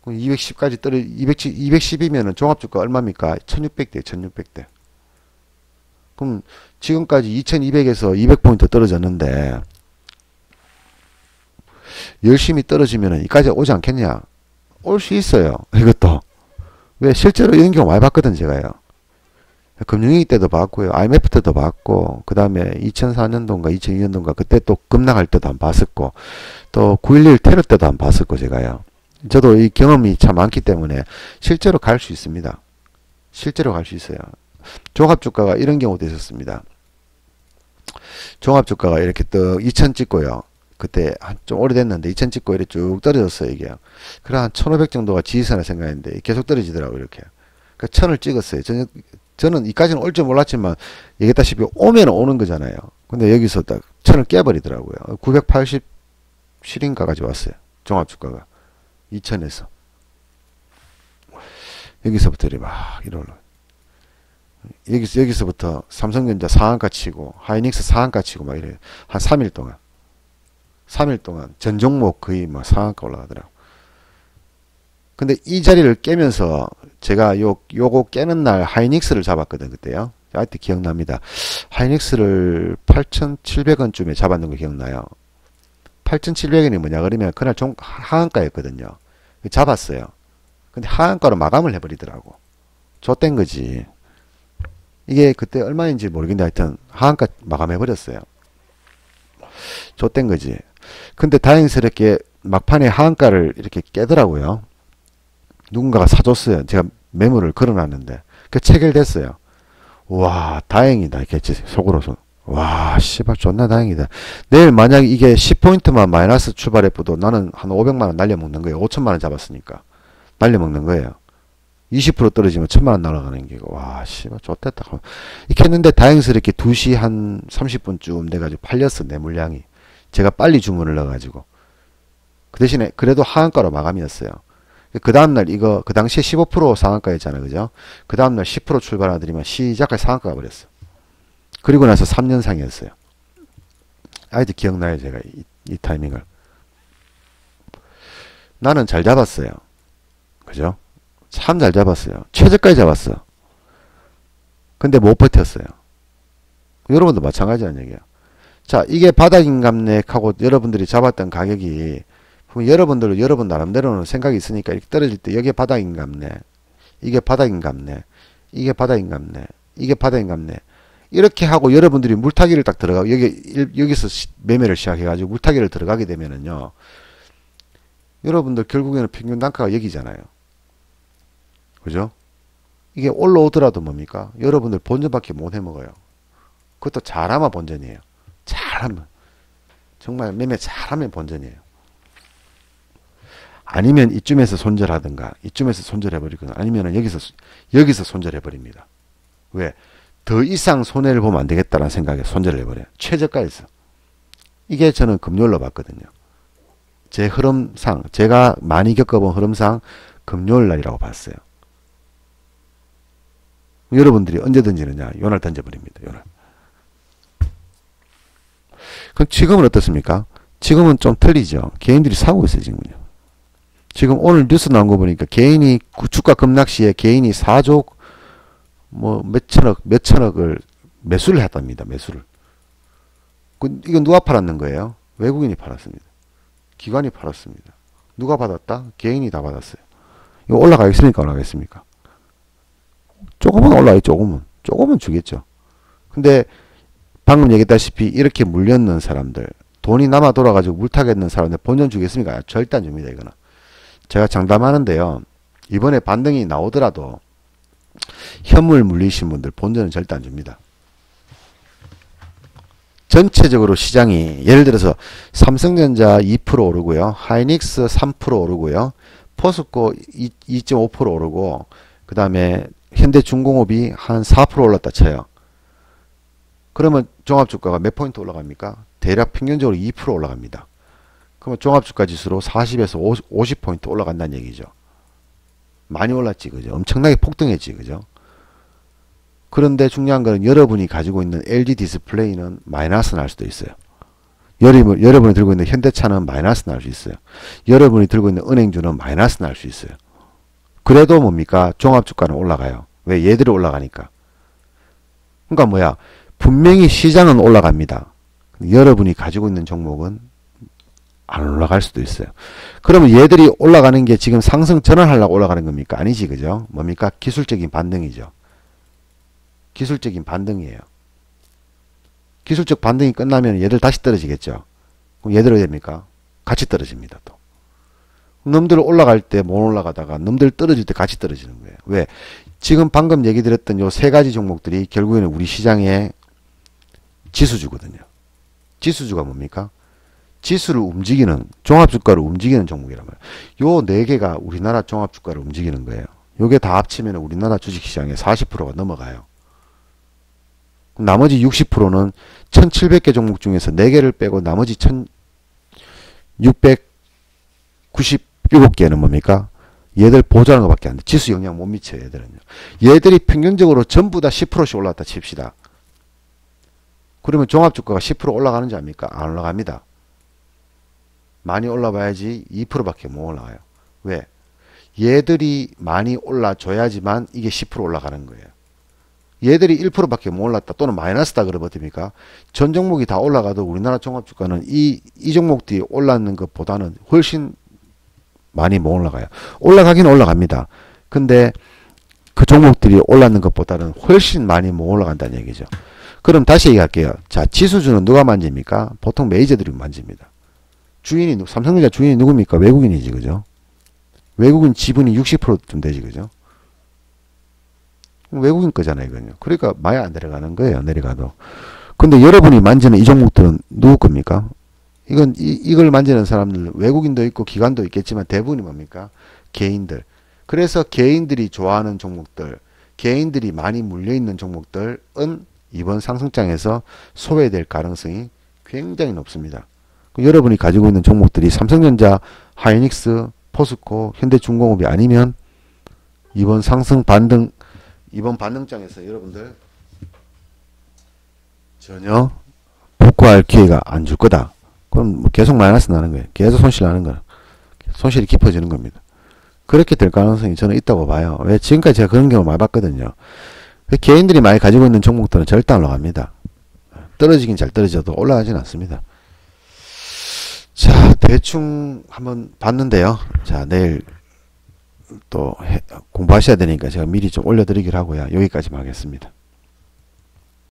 Speaker 1: 210까지 210이면은 종합주가 얼마입니까? 1600대, 1600대. 그럼 지금까지 2200에서 200포인트 떨어졌는데, 열심히 떨어지면은 이까지 오지 않겠냐? 올 수 있어요. 이것도. 왜? 실제로 이런 경우 많이 봤거든, 제가요. 금융위기 때도 봤고요. IMF 때도 봤고, 그 다음에 2004년도인가 2002년도인가 그때 또 급락할 때도 한 봤었고, 또 9.11 테러 때도 한 봤었고, 제가요. 저도 이 경험이 참 많기 때문에 실제로 갈 수 있습니다. 실제로 갈 수 있어요. 종합주가가 이런 경우도 있었습니다. 종합주가가 이렇게 또 2000 찍고요. 그때 좀 오래됐는데 2000 찍고 이렇게 쭉 떨어졌어요, 이게. 그래 한 1500 정도가 지지선을 생각했는데 계속 떨어지더라고요, 이렇게. 그 1000을 찍었어요. 저는 이까지는 올 줄 몰랐지만 얘기했다시피 오면 오는 거잖아요. 근데 여기서 딱 1000을 깨버리더라고요. 987인가까지 왔어요. 종합주가가. 2000에서. 여기서부터 이래 막 이러려. 여기서부터 삼성전자 상한가 치고 하이닉스 상한가 치고 막 이래요. 한 3일 동안. 3일 동안 전 종목 거의 막 상한가 올라가더라고. 근데 이 자리를 깨면서 제가 요거 깨는 날 하이닉스를 잡았거든, 그때요. 아직도 기억납니다. 하이닉스를 8,700원쯤에 잡았는 거 기억나요? 8,700원이 뭐냐 그러면 그날 하한가였거든요. 잡았어요. 근데 하한가로 마감을 해버리더라고. 좆된 거지. 이게 그때 얼마인지 모르겠는데 하여튼 하한가 마감해버렸어요. 좆된 거지. 근데 다행스럽게 막판에 하한가를 이렇게 깨더라고요. 누군가가 사줬어요. 제가 매물을 걸어놨는데. 그 체결됐어요. 와, 다행이다. 이렇게 속으로서. 와, 씨발, 존나 다행이다. 내일 만약에 이게 10포인트만 마이너스 출발해봐도 나는 한 500만원 날려먹는 거예요. 5천만원 잡았으니까. 날려먹는 거예요. 20% 떨어지면 1000만원 날아가는 게고. 와, 씨발, 좋댔다. 이렇게 했는데 다행스럽게 2시 한 30분쯤 돼가지고 팔렸어, 내 물량이. 제가 빨리 주문을 넣어가지고. 그 대신에 그래도 하한가로 마감이었어요. 그 다음날 이거 그 당시에 15% 상한가였잖아요, 그죠? 그 다음날 10% 출발하더니만 시작할 상한가가 버렸어. 그리고 나서 3년상이었어요. 아직도 기억나요, 제가 이 타이밍을. 나는 잘 잡았어요. 그죠? 참 잘 잡았어요. 최저까지 잡았어. 근데 못 버텼어요. 여러분도 마찬가지란 얘기예요. 자, 이게 바닥인갑네 하고 여러분들이 잡았던 가격이 여러분들도 여러분 나름대로는 생각이 있으니까 이렇게 떨어질 때 여기에 바닥인갑네. 이게 바닥인갑네. 이게 바닥인갑네. 이게 바닥인갑네. 이렇게 하고 여러분들이 물타기를 딱 들어가고 여기서 매매를 시작해가지고 물타기를 들어가게 되면은요. 여러분들 결국에는 평균 단가가 여기잖아요. 그죠? 이게 올라오더라도 뭡니까? 여러분들 본전밖에 못 해먹어요. 그것도 잘하면 본전이에요. 잘하면. 정말 매매 잘하면 본전이에요. 아니면 이쯤에서 손절하든가 이쯤에서 손절해버리거나 아니면 여기서 손절해버립니다. 왜? 더 이상 손해를 보면 안 되겠다는 생각에 손절을 해버려요. 최저가에서. 이게 저는 금요일로 봤거든요. 제 흐름상 제가 많이 겪어본 흐름상 금요일 날이라고 봤어요. 여러분들이 언제 던지느냐? 요날 던져버립니다. 요날. 그럼 지금은 어떻습니까? 지금은 좀 틀리죠. 개인들이 사고 있어요, 지금은요. 지금 오늘 뉴스 나온 거 보니까 개인이 주가 급락 시에 개인이 4조 뭐 몇천억을 매수를 했답니다. 매수를. 이건 누가 팔았는 거예요? 외국인이 팔았습니다. 기관이 팔았습니다. 누가 받았다? 개인이 다 받았어요. 이거 올라가겠습니까? 올라가겠습니까? 조금은 올라가요. 조금은 주겠죠. 근데 방금 얘기했다시피 이렇게 물렸는 사람들, 돈이 남아 돌아가지고 물타겠는 사람들 본전 주겠습니까? 절대 안 줍니다. 이거는. 제가 장담하는데요. 이번에 반등이 나오더라도 현물 물리신 분들 본전은 절대 안 줍니다. 전체적으로 시장이 예를 들어서 삼성전자 2% 오르고요. 하이닉스 3% 오르고요. 포스코 2.5% 오르고 그 다음에 현대중공업이 한 4% 올랐다 쳐요. 그러면 종합주가가 몇 포인트 올라갑니까? 대략 평균적으로 2% 올라갑니다. 그러면 종합주가 지수로 40에서 50포인트 올라간다는 얘기죠. 많이 올랐지, 그죠? 엄청나게 폭등했지, 그죠? 그런데 중요한 거는 여러분이 가지고 있는 LG 디스플레이는 마이너스 날 수도 있어요. 여러분이 들고 있는 현대차는 마이너스 날 수 있어요. 여러분이 들고 있는 은행주는 마이너스 날 수 있어요. 그래도 뭡니까? 종합주가는 올라가요. 왜? 얘들이 올라가니까. 그러니까 뭐야? 분명히 시장은 올라갑니다. 여러분이 가지고 있는 종목은 안 올라갈 수도 있어요. 그러면 얘들이 올라가는 게 지금 상승 전환하려고 올라가는 겁니까? 아니지, 그죠? 뭡니까? 기술적인 반등이죠. 기술적인 반등이에요. 기술적 반등이 끝나면 얘들 다시 떨어지겠죠. 그럼 얘들 어떻게 됩니까? 같이 떨어집니다. 또. 놈들 올라갈 때 못 올라가다가 놈들 떨어질 때 같이 떨어지는 거예요. 왜? 지금 방금 얘기 드렸던 요 세 가지 종목들이 결국에는 우리 시장의 지수주거든요. 지수주가 뭡니까? 지수를 움직이는, 종합주가를 움직이는 종목이란 말이에요. 요 네 개가 우리나라 종합주가를 움직이는 거예요. 요게 다 합치면 우리나라 주식시장의 40%가 넘어가요. 나머지 60%는 1700개 종목 중에서 4개를 빼고 나머지 1697개는 뭡니까? 얘들 보조하는 것밖에 안 돼. 지수 영향 못 미쳐요, 얘들은요. 얘들이 평균적으로 전부 다 10%씩 올랐다 칩시다. 그러면 종합주가가 10% 올라가는지 압니까? 안 올라갑니다. 많이 올라봐야지 2%밖에 못 올라가요. 왜? 얘들이 많이 올라줘야지만 이게 10% 올라가는 거예요. 얘들이 1%밖에 못 올랐다 또는 마이너스다 그러면 어떻습니까? 전 종목이 다 올라가도 우리나라 종합주가는 이 종목들이 올랐는 것보다는 훨씬 많이 못 올라가요. 올라가긴 올라갑니다. 근데 그 종목들이 올랐는 것보다는 훨씬 많이 못 올라간다는 얘기죠. 그럼 다시 얘기할게요. 자, 지수주는 누가 만집니까? 보통 메이저들이 만집니다. 주인이, 삼성전자 주인이 누굽니까? 외국인이지, 그죠? 외국인 지분이 60%쯤 되지, 그죠? 외국인 거잖아요, 이건요. 그러니까 많이 안 내려가는 거예요, 내려가도. 근데 여러분이 만지는 이 종목들은 누구 겁니까? 이걸 만지는 사람들, 외국인도 있고 기관도 있겠지만 대부분이 뭡니까? 개인들. 그래서 개인들이 좋아하는 종목들, 개인들이 많이 물려있는 종목들은 이번 상승장에서 소외될 가능성이 굉장히 높습니다. 여러분이 가지고 있는 종목들이 삼성전자, 하이닉스, 포스코, 현대중공업이 아니면 이번 반등장에서 여러분들 전혀 복구할 기회가 안 줄 거다. 그럼 계속 마이너스 나는 거예요. 계속 손실 나는 거예요. 손실이 깊어지는 겁니다. 그렇게 될 가능성이 저는 있다고 봐요. 왜? 지금까지 제가 그런 경우 많이 봤거든요. 개인들이 많이 가지고 있는 종목들은 절대 안 올라갑니다. 떨어지긴 잘 떨어져도 올라가진 않습니다. 자, 대충 한번 봤는데요. 자, 내일 또 공부하셔야 되니까 제가 미리 좀 올려드리기로 하고요. 여기까지만 하겠습니다.